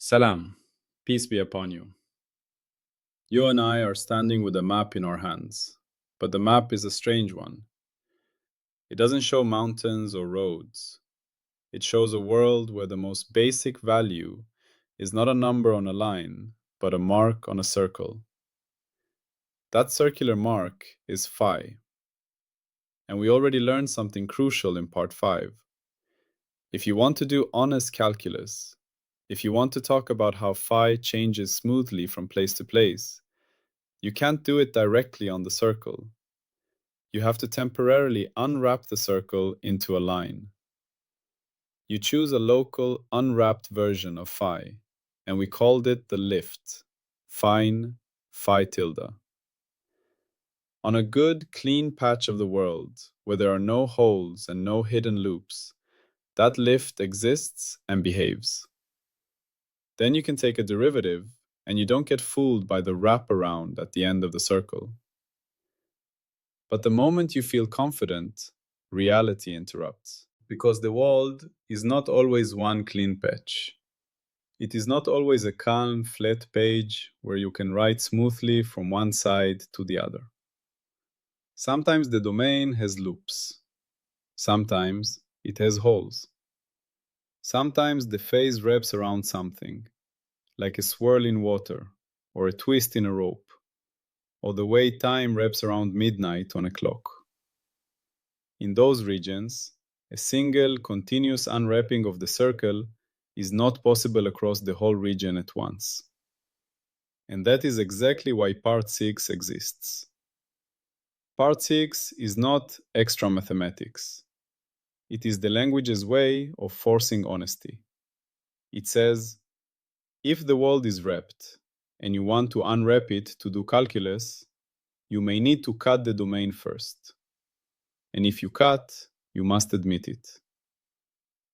Salam, peace be upon you. You and I are standing with a map in our hands, but the map is a strange one. It doesn't show mountains or roads. It shows a world where the most basic value is not a number on a line, but a mark on a circle. That circular mark is phi. And we already learned something crucial in part 5. If you want to do honest calculus, if you want to talk about how phi changes smoothly from place to place, you can't do it directly on the circle. You have to temporarily unwrap the circle into a line. You choose a local unwrapped version of phi, and we called it the lift, fine, phi tilde. On a good, clean patch of the world, where there are no holes and no hidden loops, that lift exists and behaves. Then you can take a derivative, and you don't get fooled by the wraparound at the end of the circle. But the moment you feel confident, reality interrupts. Because the world is not always one clean patch. It is not always a calm, flat page where you can write smoothly from one side to the other. Sometimes the domain has loops. Sometimes it has holes. Sometimes the phase wraps around something, like a swirl in water, or a twist in a rope, or the way time wraps around midnight on a clock. In those regions, a single continuous unwrapping of the circle is not possible across the whole region at once. And that is exactly why Part 6 exists. Part 6 is not extra mathematics. It is the language's way of forcing honesty. It says, if the world is wrapped, and you want to unwrap it to do calculus, you may need to cut the domain first. And if you cut, you must admit it.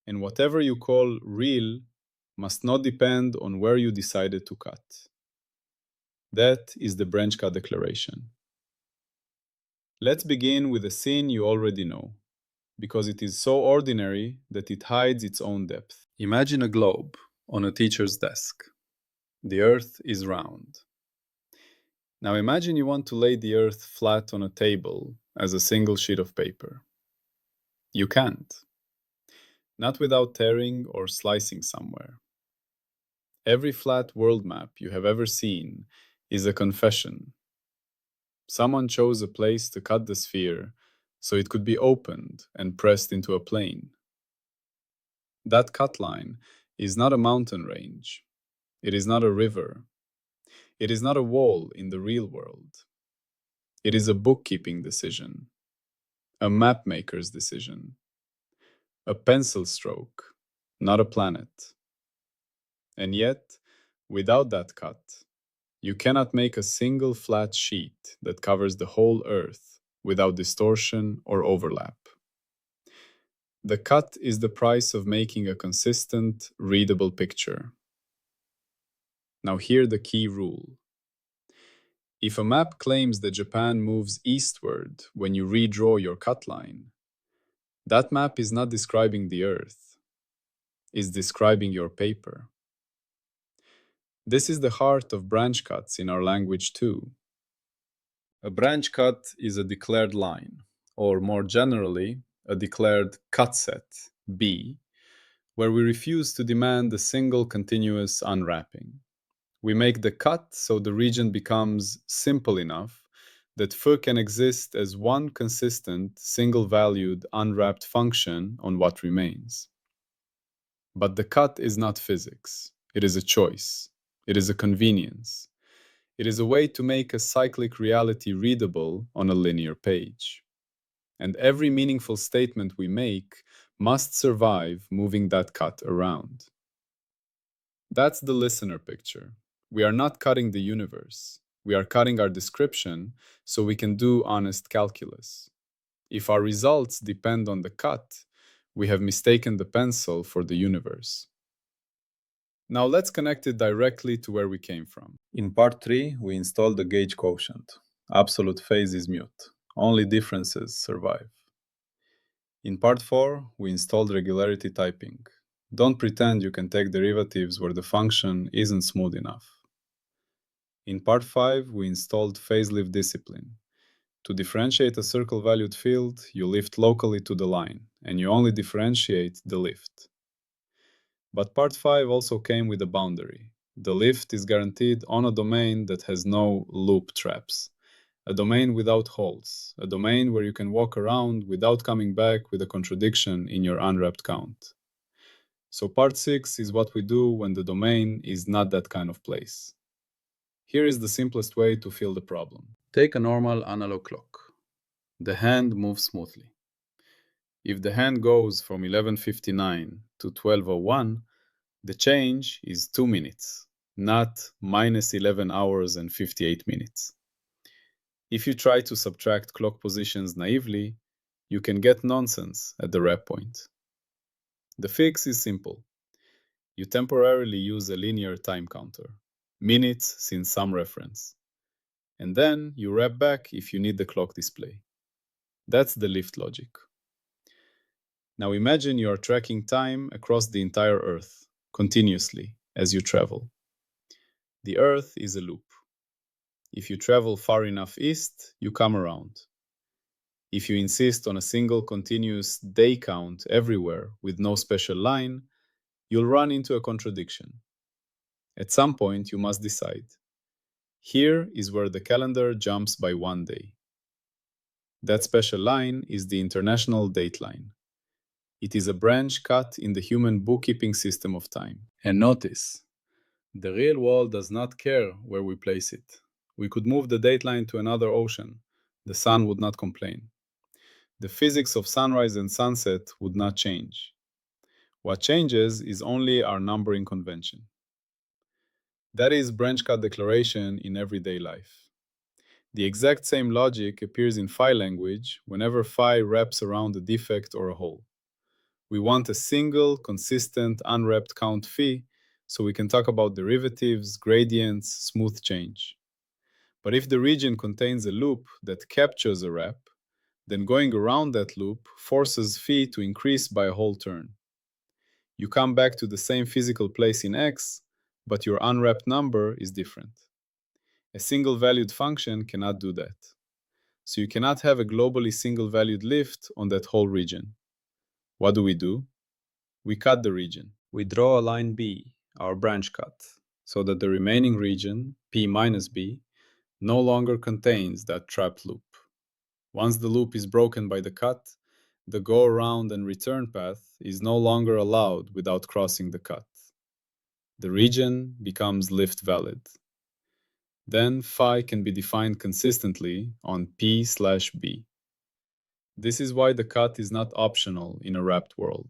And whatever you call real must not depend on where you decided to cut. That is the branch cut declaration. Let's begin with a scene you already know, because it is so ordinary that it hides its own depth. Imagine a globe on a teacher's desk. The earth is round. Now imagine you want to lay the earth flat on a table as a single sheet of paper. You can't. Not without tearing or slicing somewhere. Every flat world map you have ever seen is a confession. Someone chose a place to cut the sphere so it could be opened and pressed into a plane. That cut line is not a mountain range. It is not a river. It is not a wall in the real world. It is a bookkeeping decision, a map maker's decision, a pencil stroke, not a planet. And yet, without that cut, you cannot make a single flat sheet that covers the whole Earth without distortion or overlap. The cut is the price of making a consistent, readable picture. Now hear the key rule. If a map claims that Japan moves eastward when you redraw your cut line, that map is not describing the Earth. It's describing your paper. This is the heart of branch cuts in our language too. A branch cut is a declared line, or more generally, a declared cut set, B, where we refuse to demand a single continuous unwrapping. We make the cut so the region becomes simple enough that foo can exist as one consistent, single-valued, unwrapped function on what remains. But the cut is not physics. It is a choice. It is a convenience. It is a way to make a cyclic reality readable on a linear page. And every meaningful statement we make must survive moving that cut around. That's the listener picture. We are not cutting the universe. We are cutting our description so we can do honest calculus. If our results depend on the cut, we have mistaken the pencil for the universe. Now let's connect it directly to where we came from. In part 3, we installed the gauge quotient. Absolute phase is mute. Only differences survive. In part 4, we installed regularity typing. Don't pretend you can take derivatives where the function isn't smooth enough. In part 5, we installed phase-lift discipline. To differentiate a circle-valued field, you lift locally to the line, and you only differentiate the lift. But part 5 also came with a boundary. The lift is guaranteed on a domain that has no loop traps, a domain without holes, a domain where you can walk around without coming back with a contradiction in your unwrapped count. So part 6 is what we do when the domain is not that kind of place. Here is the simplest way to feel the problem. Take a normal analog clock. The hand moves smoothly. If the hand goes from 11:59 to 12:01, the change is 2 minutes, not minus 11 hours and 58 minutes. If you try to subtract clock positions naively, you can get nonsense at the wrap point. The fix is simple. You temporarily use a linear time counter, minutes since some reference, and then you wrap back if you need the clock display. That's the lift logic. Now imagine you are tracking time across the entire Earth, continuously, as you travel. The Earth is a loop. If you travel far enough east, you come around. If you insist on a single continuous day count everywhere with no special line, you'll run into a contradiction. At some point, you must decide. Here is where the calendar jumps by 1 day. That special line is the international date line. It is a branch cut in the human bookkeeping system of time. And notice, the real world does not care where we place it. We could move the dateline to another ocean. The sun would not complain. The physics of sunrise and sunset would not change. What changes is only our numbering convention. That is branch cut declaration in everyday life. The exact same logic appears in phi language whenever phi wraps around a defect or a hole. We want a single, consistent, unwrapped count phi so we can talk about derivatives, gradients, smooth change. But if the region contains a loop that captures a wrap, then going around that loop forces phi to increase by a whole turn. You come back to the same physical place in X, but your unwrapped number is different. A single-valued function cannot do that. So you cannot have a globally single-valued lift on that whole region. What do? We cut the region. We draw a line B, our branch cut, so that the remaining region, P minus B, no longer contains that trapped loop. Once the loop is broken by the cut, the go-around and return path is no longer allowed without crossing the cut. The region becomes lift valid. Then phi can be defined consistently on P/B. This is why the cut is not optional in a wrapped world.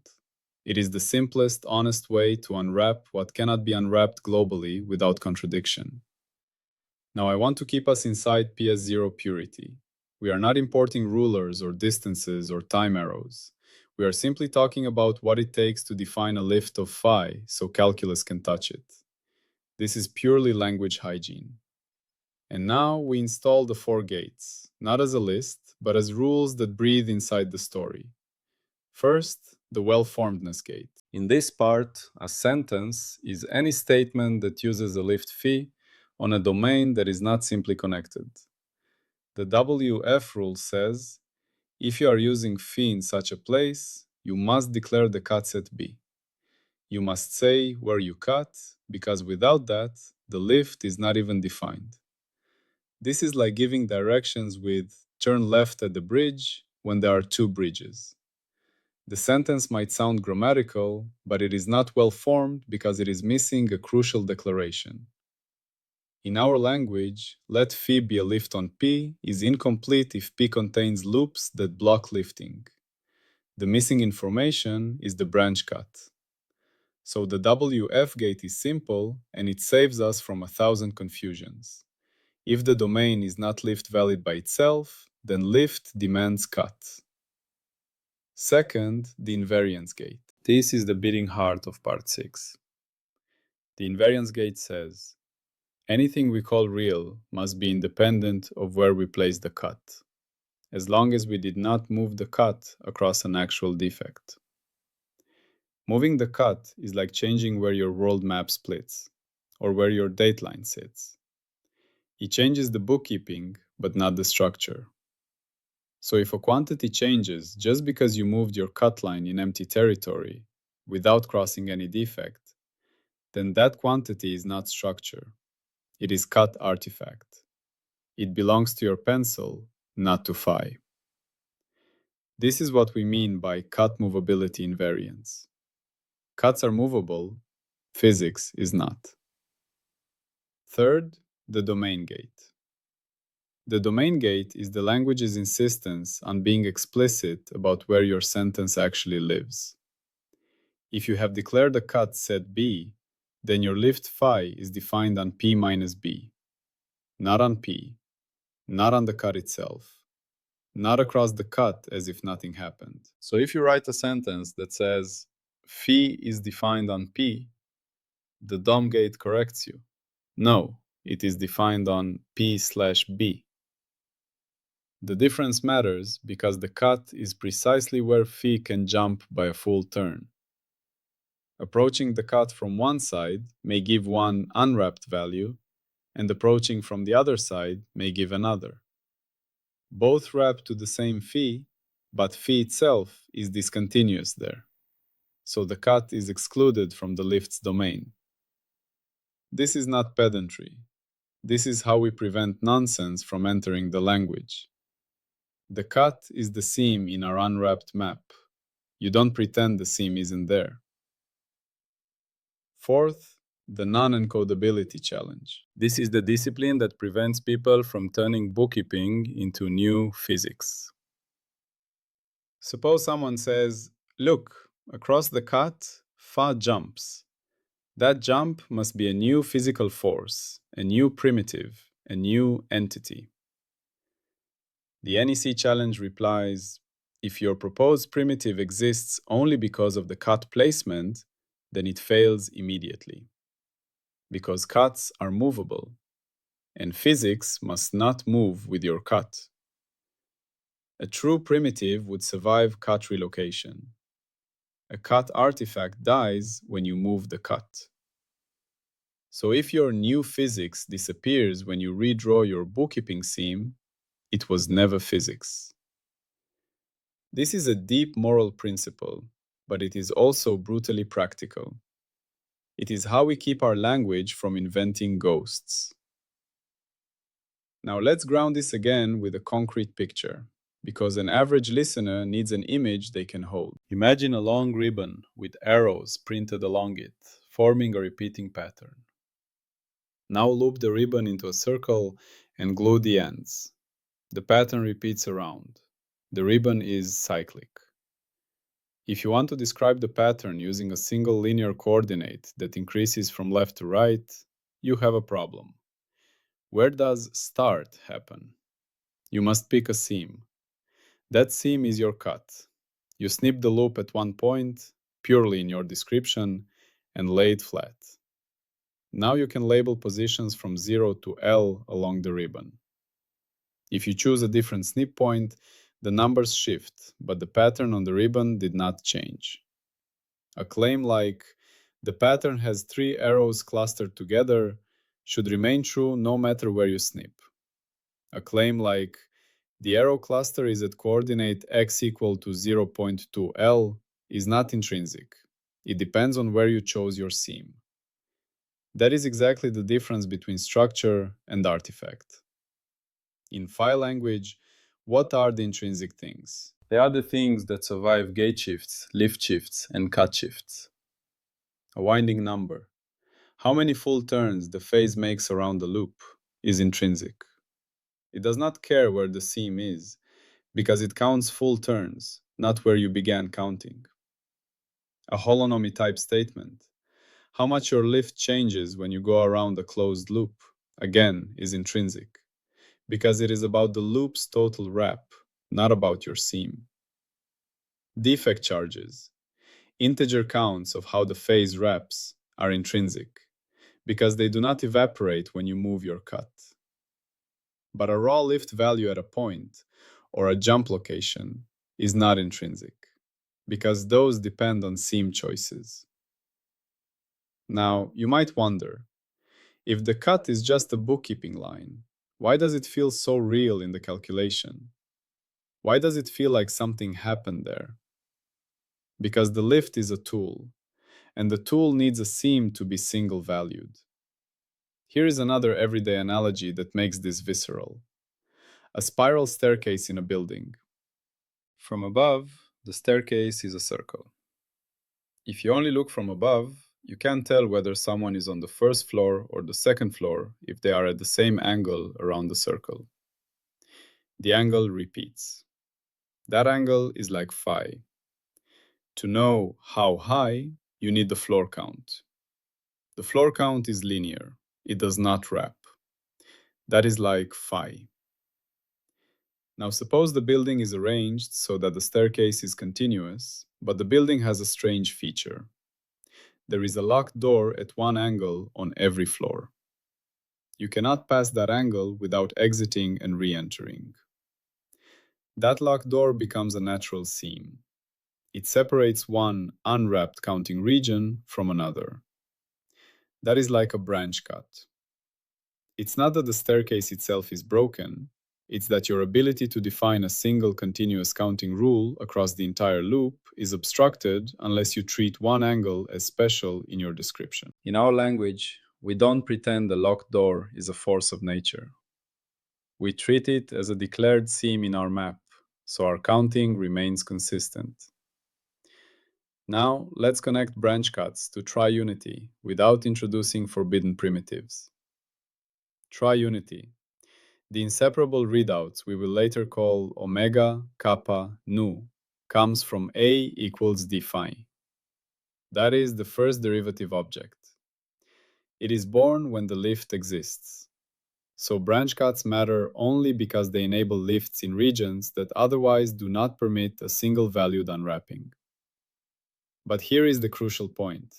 It is the simplest, honest way to unwrap what cannot be unwrapped globally without contradiction. Now I want to keep us inside PS0 purity. We are not importing rulers or distances or time arrows. We are simply talking about what it takes to define a lift of phi so calculus can touch it. This is purely language hygiene. And now we install the 4 gates, not as a list, but as rules that breathe inside the story. First, the well-formedness gate. In this part, a sentence is any statement that uses a lift phi on a domain that is not simply connected. The WF rule says, if you are using phi in such a place, you must declare the cut set B. You must say where you cut, because without that, the lift is not even defined. This is like giving directions with turn left at the bridge when there are 2 bridges. The sentence might sound grammatical, but it is not well formed because it is missing a crucial declaration. In our language, let phi be a lift on P is incomplete if P contains loops that block lifting. The missing information is the branch cut. So the WF gate is simple and it saves us from 1,000 confusions. If the domain is not lift valid by itself, then lift demands cut. Second, the invariance gate. This is the beating heart of part 6. The invariance gate says, anything we call real must be independent of where we place the cut, as long as we did not move the cut across an actual defect. Moving the cut is like changing where your world map splits, or where your dateline sits. It changes the bookkeeping, but not the structure. So if a quantity changes just because you moved your cut line in empty territory without crossing any defect, then that quantity is not structure. It is cut artifact. It belongs to your pencil, not to phi. This is what we mean by cut movability invariance. Cuts are movable, physics is not. Third, the domain gate. The domain gate is the language's insistence on being explicit about where your sentence actually lives. If you have declared a cut set B, then your lift phi is defined on P minus B, not on P, not on the cut itself, not across the cut as if nothing happened. So if you write a sentence that says phi is defined on P, the DOM gate corrects you. No, it is defined on P/B. The difference matters because the cut is precisely where phi can jump by a full turn. Approaching the cut from one side may give one unwrapped value, and approaching from the other side may give another. Both wrap to the same phi, but phi itself is discontinuous there. So the cut is excluded from the lift's domain. This is not pedantry. This is how we prevent nonsense from entering the language. The cut is the seam in our unwrapped map. You don't pretend the seam isn't there. Fourth, the non-encodability challenge. This is the discipline that prevents people from turning bookkeeping into new physics. Suppose someone says, look, across the cut, phi jumps. That jump must be a new physical force, a new primitive, a new entity. The NEC challenge replies, if your proposed primitive exists only because of the cut placement, then it fails immediately. Because cuts are movable, and physics must not move with your cut. A true primitive would survive cut relocation. A cut artifact dies when you move the cut. So if your new physics disappears when you redraw your bookkeeping seam, it was never physics. This is a deep moral principle, but it is also brutally practical. It is how we keep our language from inventing ghosts. Now let's ground this again with a concrete picture, because an average listener needs an image they can hold. Imagine a long ribbon with arrows printed along it, forming a repeating pattern. Now loop the ribbon into a circle and glue the ends. The pattern repeats around. The ribbon is cyclic. If you want to describe the pattern using a single linear coordinate that increases from left to right, you have a problem. Where does start happen? You must pick a seam. That seam is your cut. You snip the loop at one point, purely in your description, and lay it flat. Now you can label positions from 0 to L along the ribbon. If you choose a different snip point, the numbers shift, but the pattern on the ribbon did not change. A claim like, the pattern has 3 arrows clustered together, should remain true no matter where you snip. A claim like, the arrow cluster is at coordinate x equal to 0.2 L is not intrinsic. It depends on where you chose your seam. That is exactly the difference between structure and artifact. In phi language, what are the intrinsic things? They are the things that survive gate shifts, lift shifts, and cut shifts. A winding number. How many full turns the phase makes around the loop is intrinsic. It does not care where the seam is, because it counts full turns, not where you began counting. A holonomy type statement. How much your lift changes when you go around a closed loop, again, is intrinsic, because it is about the loop's total wrap, not about your seam. Defect charges, integer counts of how the phase wraps, are intrinsic, because they do not evaporate when you move your cut. But a raw lift value at a point, or a jump location, is not intrinsic, because those depend on seam choices. Now, you might wonder, if the cut is just a bookkeeping line, why does it feel so real in the calculation? Why does it feel like something happened there? Because the lift is a tool, and the tool needs a seam to be single valued. Here is another everyday analogy that makes this visceral: a spiral staircase in a building. From above, the staircase is a circle. If you only look from above, you can't tell whether someone is on the first floor or the second floor if they are at the same angle around the circle. The angle repeats. That angle is like phi. To know how high, you need the floor count. The floor count is linear. It does not wrap. That is like phi. Now suppose the building is arranged so that the staircase is continuous, but the building has a strange feature. There is a locked door at one angle on every floor. You cannot pass that angle without exiting and re-entering. That locked door becomes a natural seam. It separates one unwrapped counting region from another. That is like a branch cut. It's not that the staircase itself is broken, it's that your ability to define a single continuous counting rule across the entire loop is obstructed unless you treat one angle as special in your description. In our language, we don't pretend the locked door is a force of nature. We treat it as a declared seam in our map, so our counting remains consistent. Now, let's connect branch cuts to triunity without introducing forbidden primitives. Triunity, the inseparable readouts we will later call omega, kappa, nu, comes from A equals d phi. That is the first derivative object. It is born when the lift exists. So branch cuts matter only because they enable lifts in regions that otherwise do not permit a single-valued unwrapping. But here is the crucial point.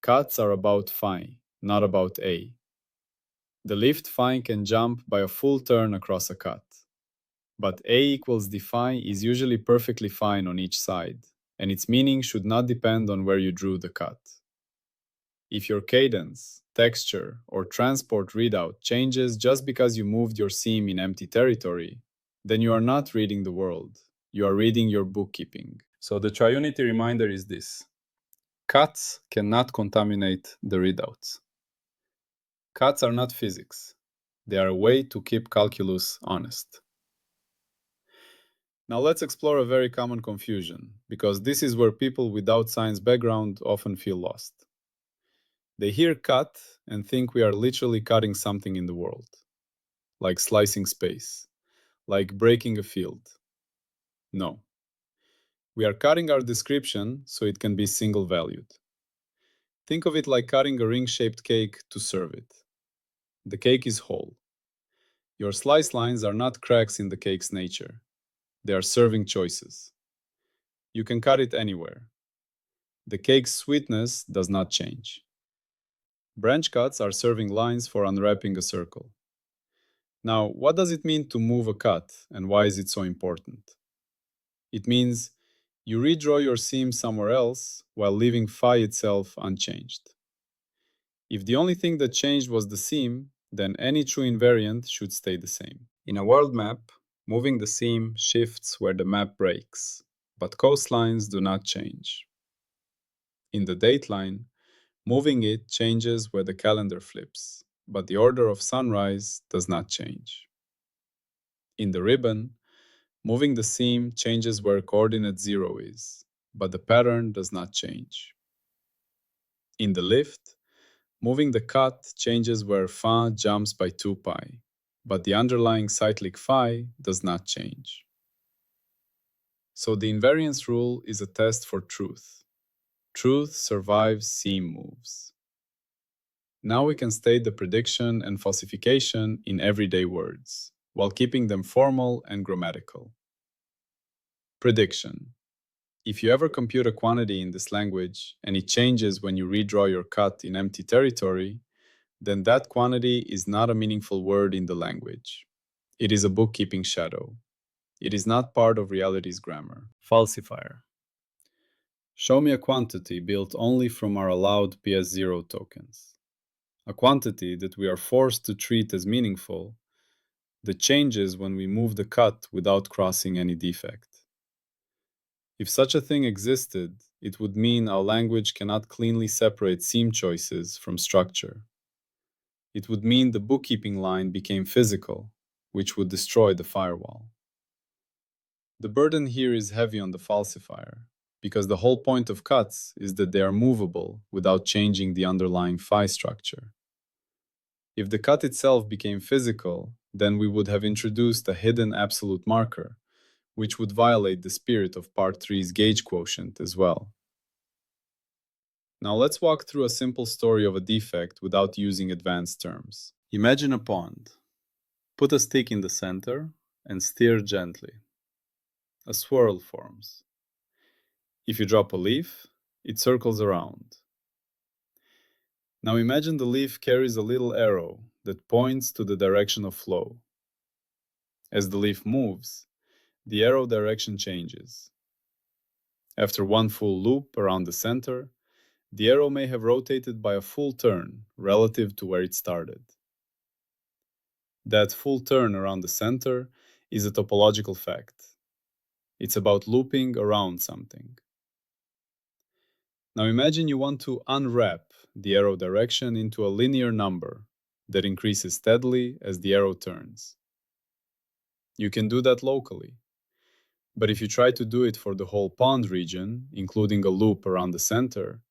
Cuts are about phi, not about A. The lift phi can jump by a full turn across a cut. But A equals d phi is usually perfectly fine on each side, and its meaning should not depend on where you drew the cut. If your cadence, texture, or transport readout changes just because you moved your seam in empty territory, then you are not reading the world. You are reading your bookkeeping. So the triunity reminder is this. Cuts cannot contaminate the readouts. Cuts are not physics. They are a way to keep calculus honest. Now let's explore a very common confusion, because this is where people without science background often feel lost. They hear cut and think we are literally cutting something in the world, like slicing space, like breaking a field. No. We are cutting our description so it can be single-valued. Think of it like cutting a ring-shaped cake to serve it. The cake is whole. Your slice lines are not cracks in the cake's nature. They are serving choices. You can cut it anywhere. The cake's sweetness does not change. Branch cuts are serving lines for unwrapping a circle. Now, what does it mean to move a cut, and why is it so important? It means you redraw your seam somewhere else while leaving phi itself unchanged. If the only thing that changed was the seam, then any true invariant should stay the same. In a world map, moving the seam shifts where the map breaks, but coastlines do not change. In the dateline, moving it changes where the calendar flips, but the order of sunrise does not change. In the ribbon, moving the seam changes where coordinate 0 is, but the pattern does not change. In the lift, moving the cut changes where phi jumps by 2 pi, but the underlying cyclic phi does not change. So the invariance rule is a test for truth. Truth survives seam moves. Now we can state the prediction and falsification in everyday words, while keeping them formal and grammatical. Prediction. If you ever compute a quantity in this language and it changes when you redraw your cut in empty territory, then that quantity is not a meaningful word in the language. It is a bookkeeping shadow. It is not part of reality's grammar. Falsifier. Show me a quantity built only from our allowed PS0 tokens. A quantity that we are forced to treat as meaningful, that changes when we move the cut without crossing any defect. If such a thing existed, it would mean our language cannot cleanly separate seam choices from structure. It would mean the bookkeeping line became physical, which would destroy the firewall. The burden here is heavy on the falsifier, because the whole point of cuts is that they are movable without changing the underlying phi structure. If the cut itself became physical, then we would have introduced a hidden absolute marker, which would violate the spirit of Part 3's gauge quotient as well. Now let's walk through a simple story of a defect without using advanced terms. Imagine a pond. Put a stick in the center and steer gently. A swirl forms. If you drop a leaf, it circles around. Now imagine the leaf carries a little arrow that points to the direction of flow. As the leaf moves, the arrow direction changes. After one full loop around the center, the arrow may have rotated by a full turn relative to where it started. That full turn around the center is a topological fact. It's about looping around something. Now imagine you want to unwrap the arrow direction into a linear number that increases steadily as the arrow turns. You can do that locally. But if you try to do it for the whole pond region, including a loop around the center,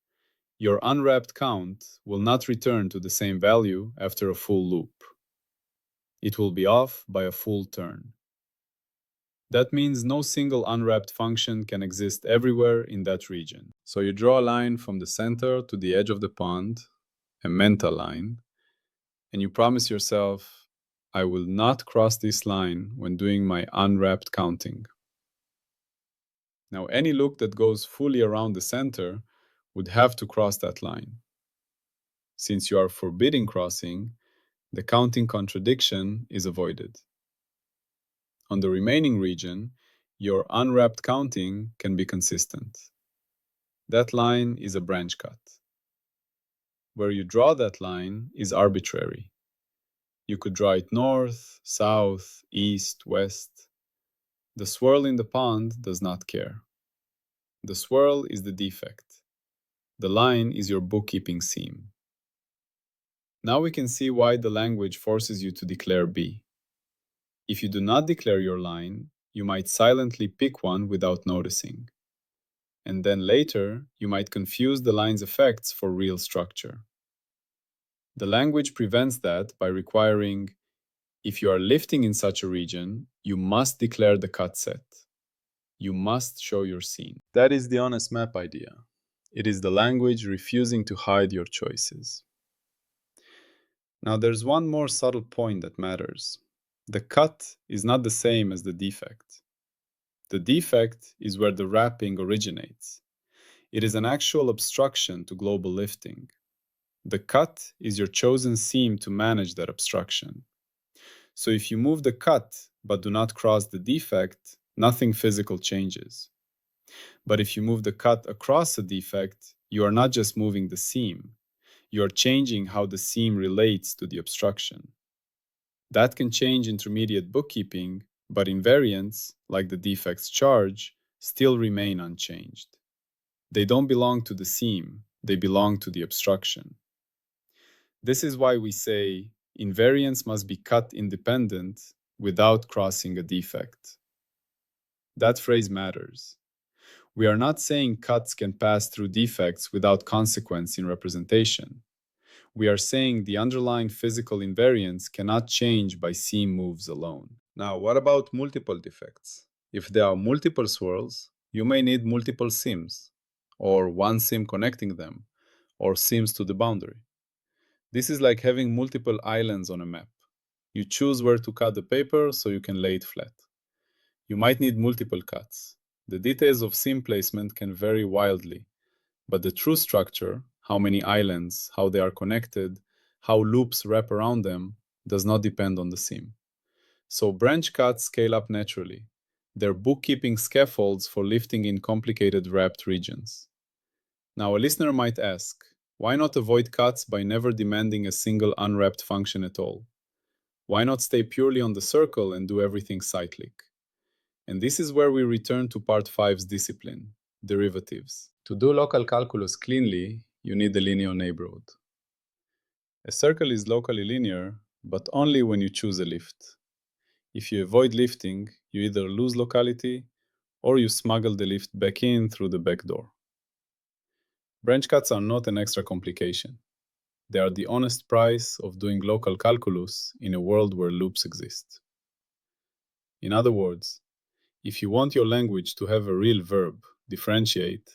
your unwrapped count will not return to the same value after a full loop. It will be off by a full turn. That means no single unwrapped function can exist everywhere in that region. So you draw a line from the center to the edge of the pond, a mental line, and you promise yourself, I will not cross this line when doing my unwrapped counting. Now, any look that goes fully around the center would have to cross that line. Since you are forbidding crossing, the counting contradiction is avoided. On the remaining region, your unwrapped counting can be consistent. That line is a branch cut. Where you draw that line is arbitrary. You could draw it north, south, east, west. The swirl in the pond does not care. The swirl is the defect. The line is your bookkeeping seam. Now we can see why the language forces you to declare B. If you do not declare your line, you might silently pick one without noticing. And then later, you might confuse the line's effects for real structure. The language prevents that by requiring, if you are lifting in such a region, you must declare the cut set. You must show your scene. That is the honest map idea. It is the language refusing to hide your choices. Now there's one more subtle point that matters. The cut is not the same as the defect. The defect is where the wrapping originates. It is an actual obstruction to global lifting. The cut is your chosen seam to manage that obstruction. So if you move the cut but do not cross the defect, nothing physical changes. But if you move the cut across a defect, you are not just moving the seam. You are changing how the seam relates to the obstruction. That can change intermediate bookkeeping, but invariants, like the defect's charge, still remain unchanged. They don't belong to the seam, they belong to the obstruction. This is why we say invariants must be cut independent without crossing a defect. That phrase matters. We are not saying cuts can pass through defects without consequence in representation. We are saying the underlying physical invariance cannot change by seam moves alone. Now, what about multiple defects? If there are multiple swirls, you may need multiple seams, or one seam connecting them, or seams to the boundary. This is like having multiple islands on a map. You choose where to cut the paper so you can lay it flat. You might need multiple cuts. The details of seam placement can vary wildly, but the true structure, how many islands, how they are connected, how loops wrap around them, does not depend on the seam. So branch cuts scale up naturally. They're bookkeeping scaffolds for lifting in complicated wrapped regions. Now, a listener might ask, why not avoid cuts by never demanding a single unwrapped function at all? Why not stay purely on the circle and do everything cyclic? And this is where we return to part 5's discipline, derivatives. To do local calculus cleanly, you need a linear neighborhood. A circle is locally linear, but only when you choose a lift. If you avoid lifting, you either lose locality or you smuggle the lift back in through the back door. Branch cuts are not an extra complication. They are the honest price of doing local calculus in a world where loops exist. In other words, if you want your language to have a real verb, differentiate,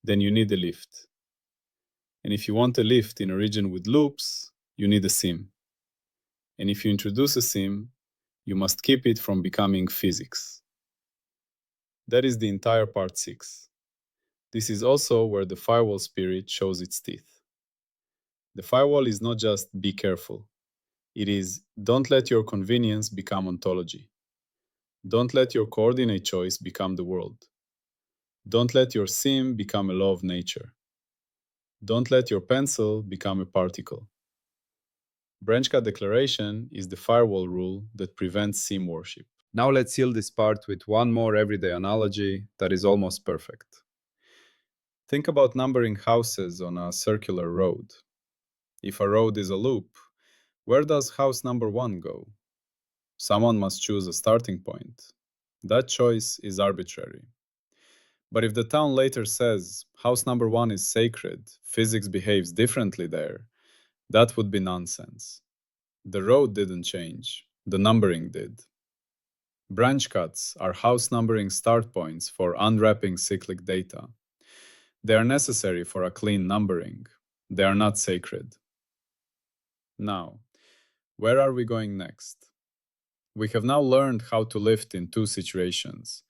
then you need a lift. And if you want a lift in a region with loops, you need a sim. And if you introduce a sim, you must keep it from becoming physics. That is the entire part 6. This is also where the firewall spirit shows its teeth. The firewall is not just be careful. It is don't let your convenience become ontology. Don't let your coordinate choice become the world. Don't let your sim become a law of nature. Don't let your pencil become a particle. Branch cut declaration is the firewall rule that prevents sim worship. Now let's seal this part with one more everyday analogy that is almost perfect. Think about numbering houses on a circular road. If a road is a loop, where does house number 1 go? Someone must choose a starting point. That choice is arbitrary. But if the town later says, house number 1 is sacred, physics behaves differently there, that would be nonsense. The road didn't change, the numbering did. Branch cuts are house numbering start points for unwrapping cyclic data. They are necessary for a clean numbering. They are not sacred. Now, where are we going next? We have now learned how to lift in 2 situations.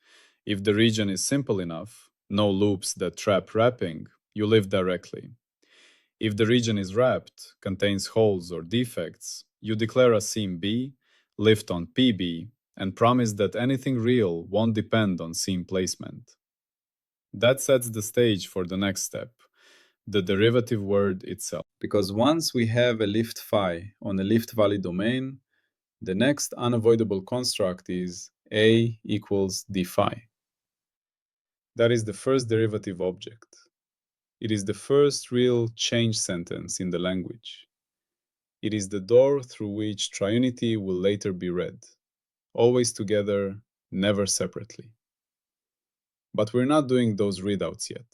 If the region is simple enough, no loops that trap wrapping, you lift directly. If the region is wrapped, contains holes or defects, you declare a seam B, lift on PB, and promise that anything real won't depend on seam placement. That sets the stage for the next step, the derivative word itself. Because once we have a lift phi on a lift valid domain, the next unavoidable construct is A equals d phi. That is the first derivative object. It is the first real change sentence in the language. It is the door through which triunity will later be read, always together, never separately. But we're not doing those readouts yet.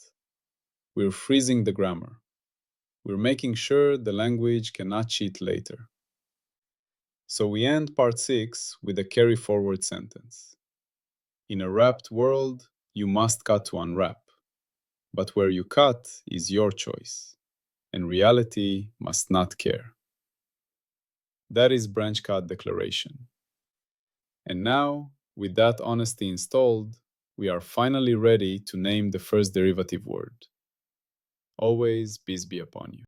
We're freezing the grammar. We're making sure the language cannot cheat later. So we end part 6 with a carry forward sentence. In a wrapped world, you must cut to unwrap. But where you cut is your choice, and reality must not care. That is branch cut declaration. And now, with that honesty installed, we are finally ready to name the first derivative word. Always peace be upon you.